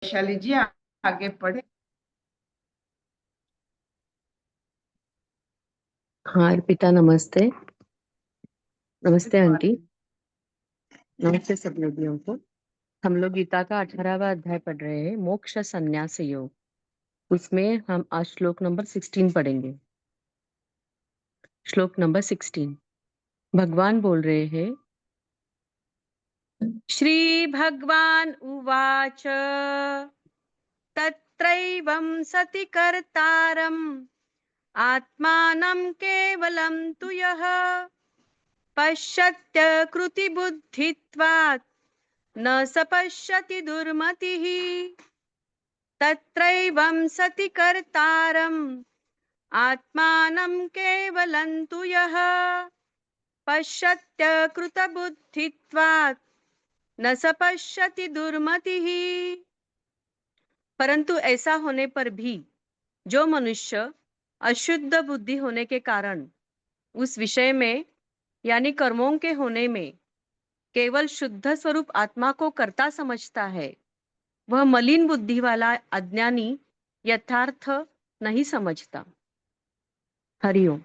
वैशाली जी आगे पढ़े। हाँ अर्पिता, नमस्ते। नमस्ते गुड आंटी। मॉर्निंग। नमस्ते सब लोगों को। हम लोग गीता का 18वां अध्याय पढ़ रहे हैं, मोक्ष संन्यास योग। उसमें हम आज श्लोक नंबर 16 पढ़ेंगे। श्लोक नंबर 16 भगवान बोल रहे हैं। श्री भगवान उवाच तत्रैवं सति कर्तारम् आत्मानं केवलं तु यः पश्यत्य कृतिबुद्धित्वात् न स पश्यति दुर्मतिः। तत्रैवं सति कर्तारम् आत्मानं केवलं तु यः पश्यत्य कृतबुद्धित्वात् न स पश्यति दुर्मतिः। परंतु ऐसा होने पर भी जो मनुष्य अशुद्ध बुद्धि होने के कारण उस विषय में यानी कर्मों के होने में केवल शुद्ध स्वरूप आत्मा को कर्ता समझता है, वह मलिन बुद्धि वाला अज्ञानी यथार्थ नहीं समझता। हरिओम।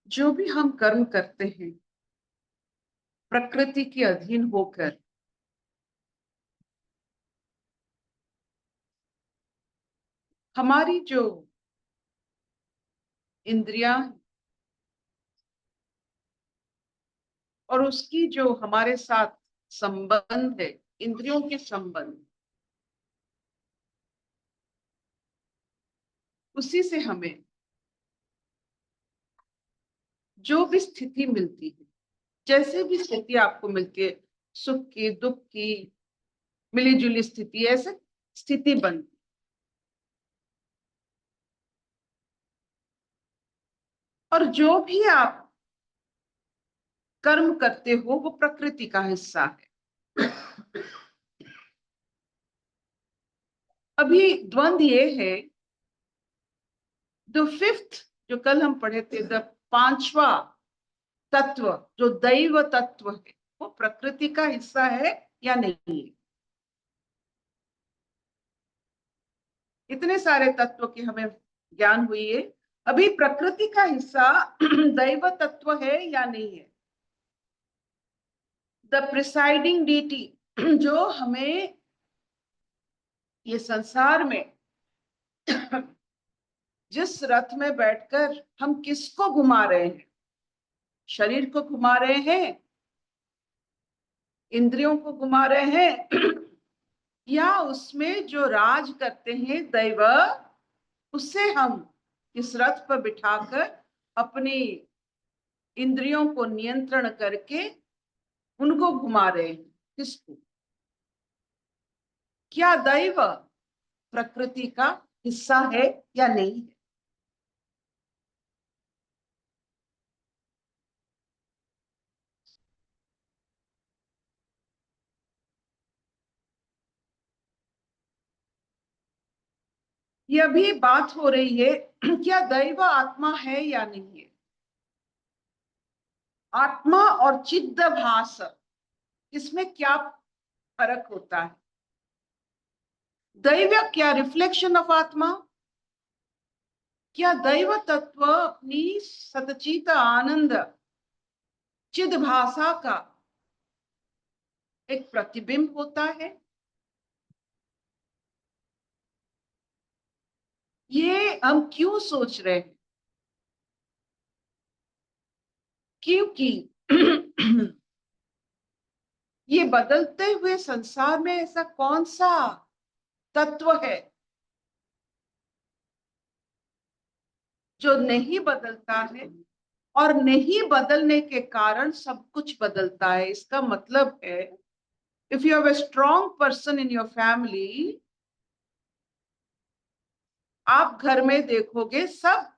जो भी हम कर्म करते हैं प्रकृति के अधीन होकर, हमारी जो इंद्रियां और उसकी जो हमारे साथ संबंध है, इंद्रियों के संबंध, उसी से हमें जो भी स्थिति मिलती है, जैसे भी स्थिति आपको मिलती है, सुख की, दुख की, मिली जुली स्थिति, ऐसे स्थिति बनती। और जो भी आप कर्म करते हो वो प्रकृति का हिस्सा है। अभी द्वंद ये है, द फिफ्थ जो कल हम पढ़े थे, द पांचवा तत्व जो दैव तत्व है, वो प्रकृति का हिस्सा है या नहीं है। इतने सारे तत्व की हमें ज्ञान हुई है, अभी प्रकृति का हिस्सा दैव तत्व है या नहीं है। द प्रिसाइडिंग डीटी जो हमें ये संसार में जिस रथ में बैठकर हम किसको घुमा रहे हैं, शरीर को घुमा रहे हैं, इंद्रियों को घुमा रहे हैं, या उसमें जो राज करते हैं दैव, उससे हम इस रथ पर बिठाकर अपनी इंद्रियों को नियंत्रण करके उनको घुमा रहे हैं। किसको? क्या दैव प्रकृति का हिस्सा है या नहीं है। यह भी बात हो रही है क्या दैव आत्मा है या नहीं है। आत्मा और चिद्भास, इसमें क्या फर्क होता है। दैव क्या रिफ्लेक्शन ऑफ आत्मा, क्या दैव तत्व अपनी सतचित आनंद चिद्भासा का एक प्रतिबिंब होता है। ये हम क्यों सोच रहे हैं, क्योंकि ये बदलते हुए संसार में ऐसा कौन सा तत्व है जो नहीं बदलता है, और नहीं बदलने के कारण सब कुछ बदलता है। इसका मतलब है, if you have a strong person in your family, आप घर में देखोगे सब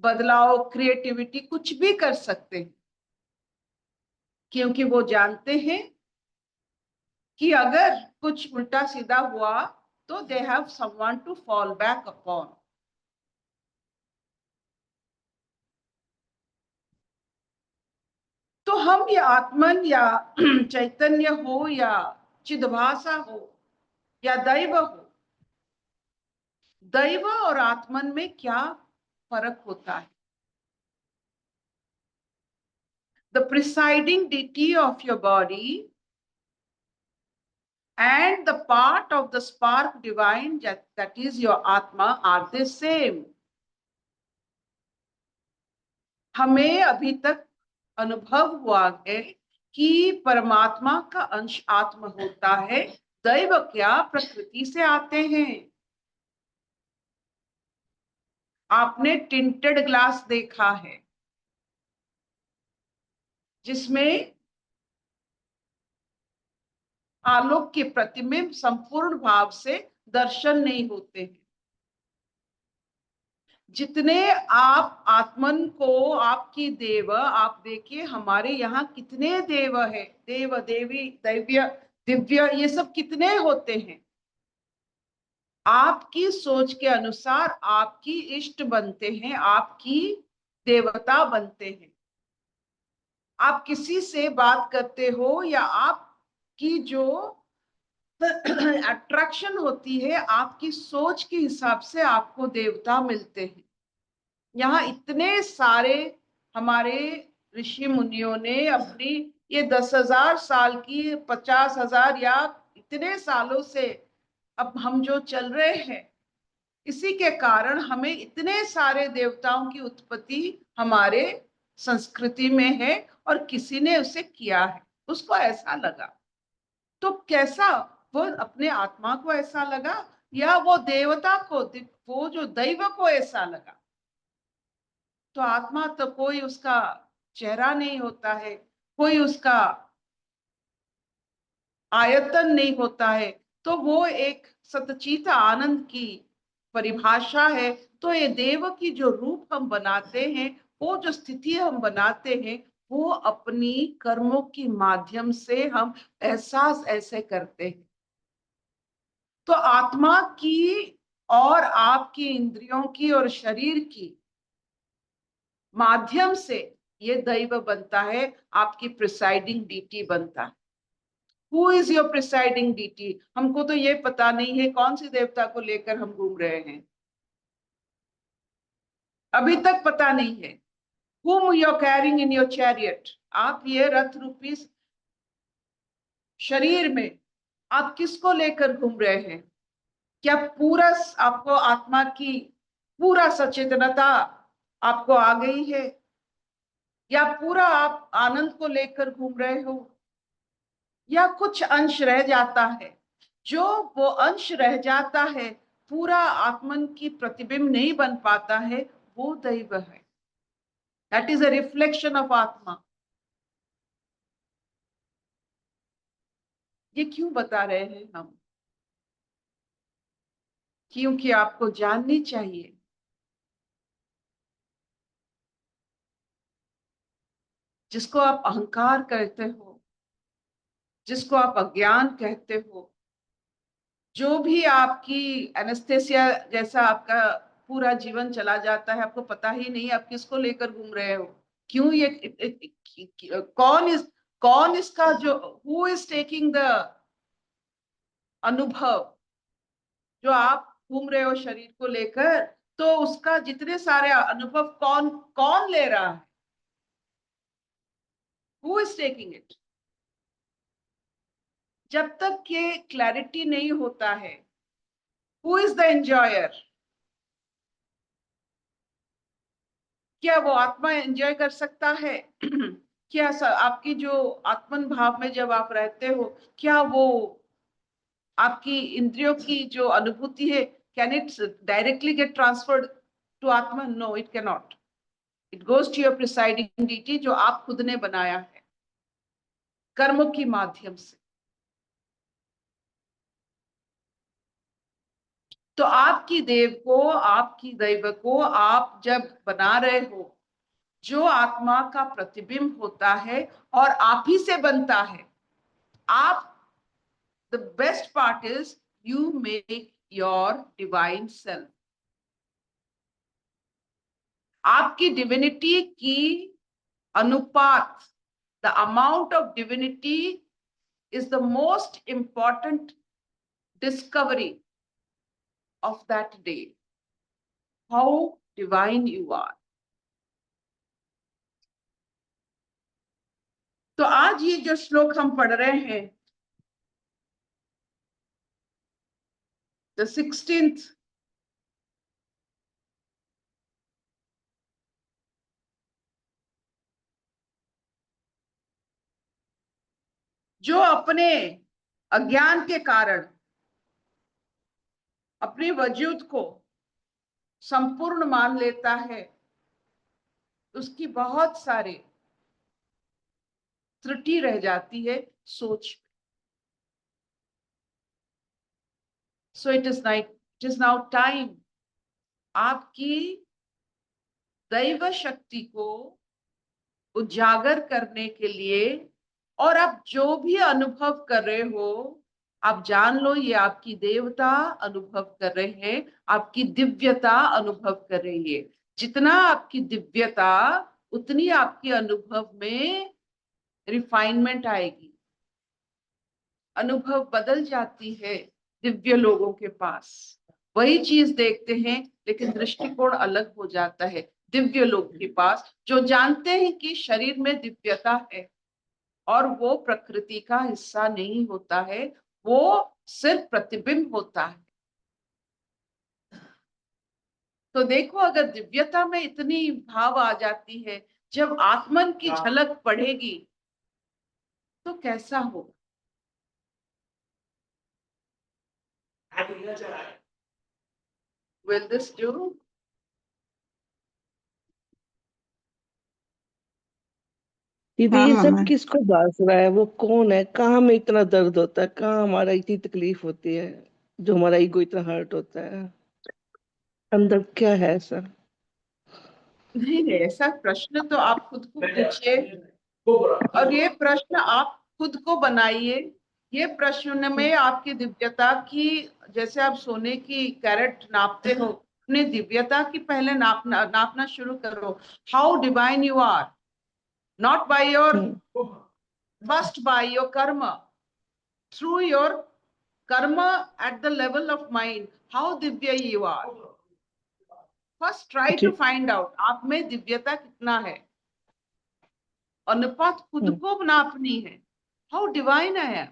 बदलाव, क्रिएटिविटी कुछ भी कर सकते हैं, क्योंकि वो जानते हैं कि अगर कुछ उल्टा सीधा हुआ तो they have someone to fall back upon. तो हम ये आत्मन या चैतन्य हो या चिदभासा हो या दैव हो, दैव और आत्मन में क्या फर्क होता है? The presiding deity of your body and the part of the spark divine that is your Atma are the same. हमें अभी तक अनुभव हुआ है कि परमात्मा का अंश आत्मा होता है, दैव क्या प्रकृति से आते हैं। आपने टिंटेड ग्लास देखा है जिसमें आलोक के प्रतिबिंब संपूर्ण भाव से दर्शन नहीं होते हैं। जितने आप आत्मन को, आपकी देव, आप देखिए हमारे यहाँ कितने देव है, देव देवी दैव्य दिव्य, ये सब कितने होते हैं। आपकी सोच के अनुसार आपकी इष्ट बनते हैं, आपकी देवता बनते हैं। आप किसी से बात करते हो या आपकी जो अट्रैक्शन होती है, आपकी सोच के हिसाब से आपको देवता मिलते हैं। यहाँ इतने सारे हमारे ऋषि मुनियों ने अपनी ये 10,000 साल की, 50,000 या इतने सालों से अब हम जो चल रहे हैं, इसी के कारण हमें इतने सारे देवताओं की उत्पत्ति हमारे संस्कृति में है और किसी ने उसे किया है, उसको ऐसा लगा। तो कैसा, वो अपने आत्मा को ऐसा लगा या वो देवता को, वो जो दैव को ऐसा लगा? तो आत्मा तो कोई उसका चेहरा नहीं होता है, कोई उसका आयतन नहीं होता है, तो वो एक सतचित आनंद की परिभाषा है। तो ये देव की जो रूप हम बनाते हैं, वो जो स्थिति हम बनाते हैं, वो अपनी कर्मों के माध्यम से हम एहसास ऐसे करते हैं। तो आत्मा की और आपकी इंद्रियों की और शरीर की माध्यम से ये दैव बनता है, आपकी प्रिसाइडिंग डीटी बनता है। Who is your presiding deity? हमको तो ये पता नहीं है कौन सी देवता को लेकर हम घूम रहे हैं, अभी तक पता नहीं है। whom you are carrying in your chariot, आप ये रथ रूपी शरीर में आप किसको लेकर घूम रहे हैं? क्या पूरा आपको आत्मा की पूरा सचेतनता आपको आ गई है, या पूरा आप आनंद को लेकर घूम रहे हो, या कुछ अंश रह जाता है? जो वो अंश रह जाता है, पूरा आत्मन की प्रतिबिंब नहीं बन पाता है, वो दैव है। That is a reflection of आत्मा। ये क्यों बता रहे हैं हम? क्योंकि आपको जाननी चाहिए, जिसको आप अहंकार कहते हो, जिसको आप अज्ञान कहते हो, जो भी आपकी एनेस्थेसिया जैसा आपका पूरा जीवन चला जाता है, आपको पता ही नहीं आप किसको लेकर घूम रहे हो। क्यों ये कौन इसका जो, हु इज टेकिंग द अनुभव जो आप घूम रहे हो शरीर को लेकर, तो उसका जितने सारे अनुभव कौन कौन ले रहा है? Who is taking it? जब तक ये क्लैरिटी नहीं होता है, हु इज द एंजॉयर? क्या वो आत्मा एंजॉय कर सकता है? क्या आपकी जो आत्मन भाव में जब आप रहते हो, क्या वो आपकी इंद्रियों की जो अनुभूति है, can it directly get transferred to आत्मा? No, it can not. It goes to your presiding deity, जो आप खुद ने बनाया है कर्मों के माध्यम से। तो आपकी देव को, आपकी दैव को आप जब बना रहे हो, जो आत्मा का प्रतिबिंब होता है और आप ही से बनता है, आप, the best part is you make your divine self. आपकी डिविनिटी की अनुपात, the amount of divinity is the most important discovery of that day. How divine you are. तो आज ये जो श्लोक हम पढ़ रहे हैं, the 16th, जो अपने अज्ञान के कारण अपने वजूद को संपूर्ण मान लेता है, उसकी बहुत सारे त्रुटि रह जाती है सोच। So it is now time आपकी दैव शक्ति को उजागर करने के लिए, और आप जो भी अनुभव कर रहे हो, आप जान लो ये आपकी देवता अनुभव कर रहे हैं, आपकी दिव्यता अनुभव कर रही है। जितना आपकी दिव्यता, उतनी आपके अनुभव में रिफाइनमेंट आएगी, अनुभव बदल जाती है। दिव्य लोगों के पास वही चीज देखते हैं, लेकिन दृष्टिकोण अलग हो जाता है। दिव्य लोग के पास जो जानते हैं कि शरीर में दिव्यता है और वो प्रकृति का हिस्सा नहीं होता है, वो सिर्फ प्रतिबिंब होता है। तो देखो, अगर दिव्यता में इतनी भाव आ जाती है, जब आत्मन की झलक पड़ेगी तो कैसा होगा? Will this do? दीदी हाँ ये सब मामा। किसको बांस रहा है? वो कौन है? कहाँ में इतना दर्द होता है? कहाँ हमारा इतनी तकलीफ होती है जो हमारा ईगो इतना हर्ट होता है? अंदर क्या है ऐसा? नहीं नहीं, ऐसा प्रश्न तो आप खुद को पूछिए, और ये प्रश्न आप खुद को बनाइए। ये प्रश्न में आपकी दिव्यता की, जैसे आप सोने की कैरेट नापते हो, अपनी दिव्यता की पहले नापना शुरू करो। How divine you are, not by your, first by your karma, through your karma at the level of mind, how divya you are. First try to find out आप में दिव्यता कितना है, अनुपात खुद को नापनी है। हाउ डिवाइन है।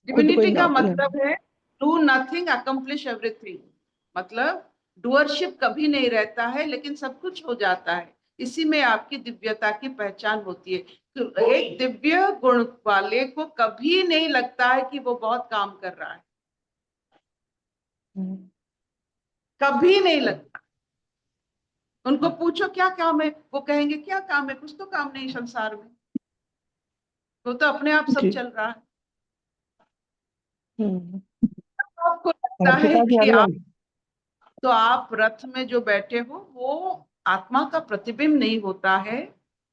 डिविनिटी का मतलब है डू नथिंग अकम्प्लिश एवरीथिंग, मतलब डूअरशिप कभी नहीं रहता है, लेकिन सब कुछ हो जाता है। इसी में आपकी दिव्यता की पहचान होती है। तो एक दिव्य गुण वाले को कभी नहीं लगता है कि वो बहुत काम कर रहा है, कभी नहीं लगता। उनको पूछो क्या काम है, वो कहेंगे क्या काम है, कुछ तो काम नहीं संसार में, वो तो अपने आप सब चल रहा है। आपको लगता है कि आप रथ में जो बैठे हो वो आत्मा का प्रतिबिंब नहीं होता है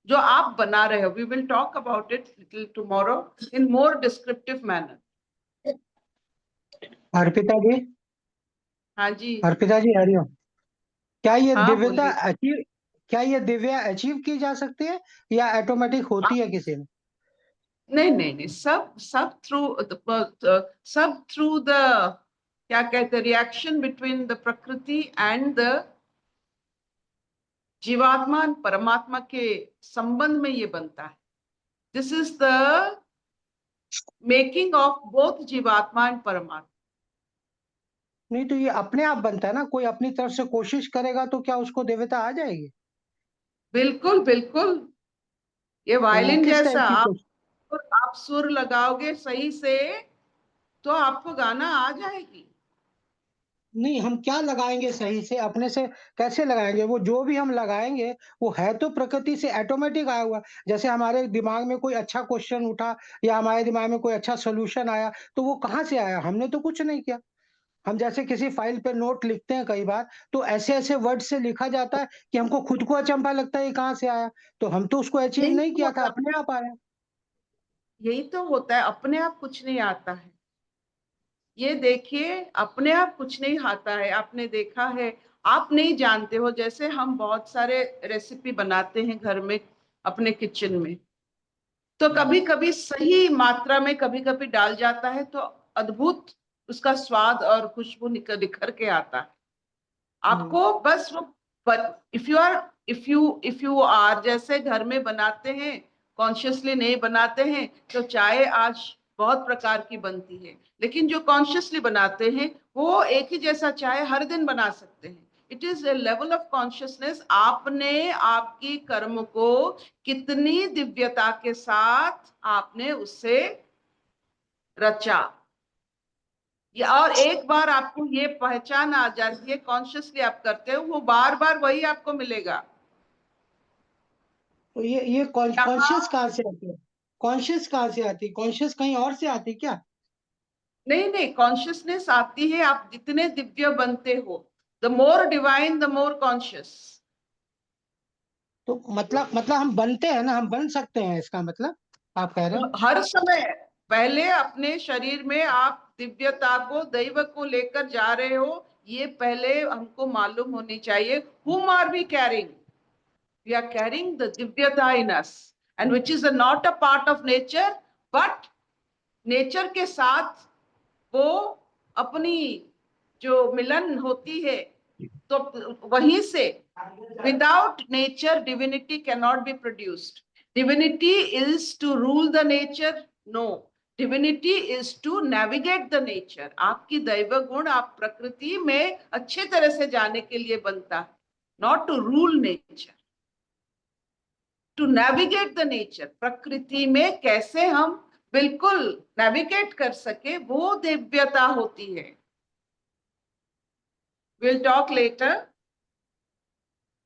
जो आप बना रहे हो। We will talk about it little tomorrow in more descriptive manner. Arpita ji, हाँ जी। अर्पिता जी आ रही हो? क्या ये हाँ दिव्यता बोलिए। अचीव, क्या ये दिव्या अचीव की जा सकती है या ऑटोमेटिक होती है किसी में? नहीं नहीं नहीं, सब सब थ्रू द, क्या कहते हैं, रिएक्शन बिटवीन द प्रकृति एंड द जीवात्मा परमात्मा के संबंध में ये बनता है। This is the making of both जीवात्मा एंड परमात्मा। नहीं तो ये अपने आप बनता है ना, कोई अपनी तरफ से कोशिश करेगा तो क्या उसको दिव्यता आ जाएगी? बिल्कुल बिल्कुल, ये वायलिन किस जैसा, टाइप की आप सुर लगाओगे सही से तो आपको गाना आ जाएगी। नहीं, हम क्या लगाएंगे सही से, अपने से कैसे लगाएंगे? वो जो भी हम लगाएंगे वो है तो प्रकृति से ऑटोमेटिक आया हुआ। जैसे हमारे दिमाग में कोई अच्छा क्वेश्चन उठा या हमारे दिमाग में कोई अच्छा सॉल्यूशन आया, तो वो कहाँ से आया? हमने तो कुछ नहीं किया। हम जैसे किसी फाइल पे नोट लिखते हैं कई बार, तो ऐसे-ऐसे वर्ड से लिखा जाता है कि हमको खुद को अचंभा लगता है ये कहाँ से आया? तो हम तो उसको अचीव यही नहीं तो किया था, होता है, अपने आप आया। यही तो होता है, अपने आप कुछ नहीं आता है। ये देखिए, अपने आप कुछ नहीं आता है। आपने देखा है, आप नहीं जानते हो, जैसे हम बहुत सारे रेसिपी बनाते हैं घर में अपने किचन में, तो कभी कभी सही मात्रा में कभी कभी डाल जाता है तो अद्भुत उसका स्वाद और खुशबू निखर के आता है। हुँ। आपको बस वो, इफ यू आर जैसे घर में बनाते हैं, कॉन्शियसली नहीं बनाते हैं, तो चाय आज बहुत प्रकार की बनती है, लेकिन जो कॉन्शियसली बनाते हैं वो एक ही जैसा चाय हर दिन बना सकते हैं। It is a level of consciousness, आपने आपकी कर्म को कितनी दिव्यता के साथ आपने उससे रचा। और एक बार आपको ये पहचान आ जाती है, कॉन्शियसली आप करते हो, वो बार बार वही आपको मिलेगा। तो ये कॉन्शियस यहाँ कहाँ से आती है? कॉन्शियस कहाँ से आती है? कॉन्शियस कहीं और से आती है क्या? नहीं नहीं, कॉन्शियसनेस आती है, आप जितने दिव्य बनते हो, the more divine the more conscious. तो मतलब हम बनते हैं ना, हम बन सकते हैं इसका मतलब आप कह रहे हो? हर समय पहले अपने शरीर में आप दिव्यता को, दैव को लेकर जा रहे हो, ये पहले हमको मालूम होनी चाहिए। whom are we carrying? We are carrying the divyata in us, and which is not a part of nature, but nature के साथ वो अपनी जो मिलन होती है, तो वहीं से, without nature divinity can not be produced. Divinity is to rule the nature? No, divinity is to navigate the nature. आपकी दैव गुण आप प्रकृति में अच्छे तरह से जाने के लिए बनता है, not to rule nature, to navigate the nature. प्रकृति में कैसे हम बिल्कुल नेविगेट कर सके, वो दिव्यता होती है। Will talk later.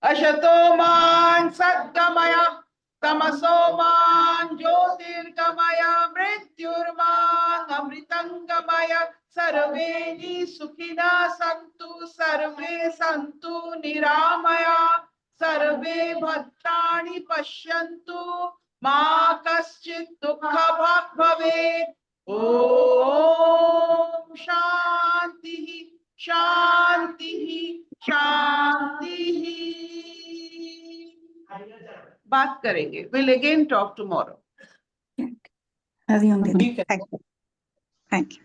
अशतो मां सद्गमय, तमसो मां ज्योतिर्गमय, मृत्युर्मां अमृतंगमय। सर्वे सुखिना सन्तु, सर्वे सन्तु निरामया, सर्वे भद्राणि पश्यन्तु, मा कश्चित् दुःखभाग् भवेत्। ओम शांति शांति शांति। बात करेंगे, will again talk tomorrow. Hariom दीदी, ठीक है। Thank you.